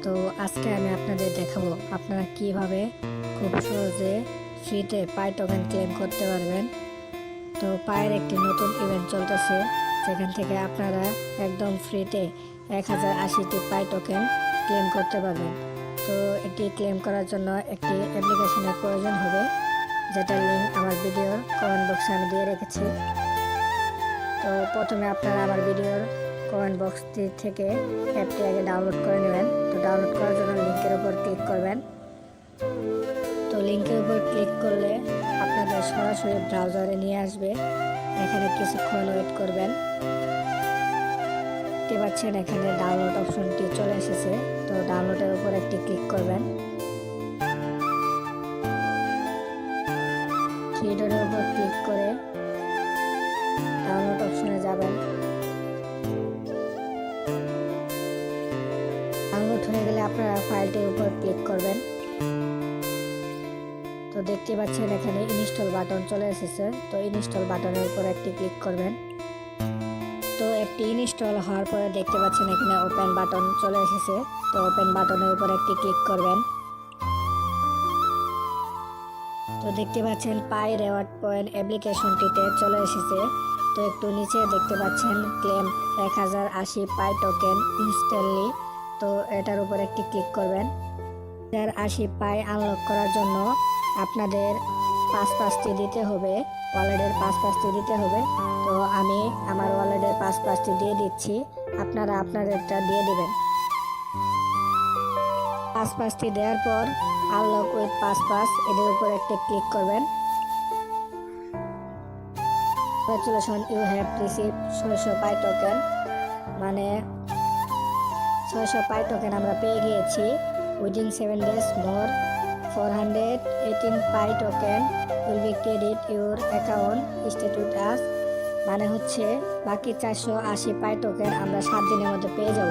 তো আজকে আমি আপনাদের দেখাবো আপনারা কিভাবে খুব সহজে ফ্রিতে পাই টোকেন ক্লেম করতে পারবেন। তো পায়ের একটি নতুন ইভেন্ট চলতেছে, যেখান থেকে আপনারা একদম ফ্রিতে 1080টি পাই টোকেন ক্লেম করতে পারবেন। তো এটি ক্লেম করার জন্য একটি অ্যাপ্লিকেশনের প্রয়োজন হবে, যেটার লিঙ্ক আমার ভিডিওর কমেন্ট বক্সে আমি দিয়ে রেখেছি। তো প্রথমে আপনারা আমার ভিডিওর কমেন্ট বক্সটি থেকে অ্যাপটি আগে ডাউনলোড করে নেবেন। তো ডাউনলোড করার জন্য লিঙ্কের উপর ক্লিক করবেন। তো লিঙ্কের উপর ক্লিক করলে আপনাদের সরাসরি ব্রাউজারে নিয়ে আসবে। এখানে কিছুক্ষণ ওয়েট করবেন। দেখতে পাচ্ছেন এখানে ডাউনলোড অপশনটি চলে এসেছে। তো ডাউনলোডের উপর একটি ক্লিক করবেন। থ্রি ডটের উপর ক্লিক করে ডাউনলোড অপশনে যাবেন। ডাউনলোড হয়ে গেলে আপনারা ফাইলটির উপর ক্লিক করবেন। তো দেখতে পাচ্ছেন এখানে ইনস্টল বাটন চলে এসেছে। তো ইনস্টল বাটনের উপর একটি ক্লিক করবেন। তো একটি ইনস্টল হওয়ার পরে দেখতে পাচ্ছেন এখানে ওপেন বাটন চলে এসেছে। তো ওপেন বাটনের উপর একটি ক্লিক করবেন। তো দেখতে পাচ্ছেন পাই রেওয়ার্ড পয়েন্ট অ্যাপ্লিকেশনটিতে চলে এসেছে। তো একটু নিচে দেখতে পাচ্ছেন ক্লেম 1080 পাই টোকেন ইনস্ট্যান্টলি। তো এটার উপর একটি ক্লিক করবেন। 1080 পাই আনলক করার জন্য আপনাদের 5টি দিতে হবে, ওয়ালেটের 5টি দিতে হবে। তো আমি আমার ওয়ালেটের 5টি দিয়ে দিচ্ছি, আপনারা আপনাদেরটা দিয়ে দিবেন। 5টি দেওয়ার পর আনলক উইথ 5 এদের উপর একটা ক্লিক করবেন। Congratulation, you have receive 600 Pi token, মানে 600 পাই টোকেন আমরা পেয়ে গিয়েছি। Within 7 days more 418 Pi token will be credit your account status as, মানে হচ্ছে বাকি 480 পাই টোকেন আমরা 7 দিনের মধ্যে পেয়ে যাব।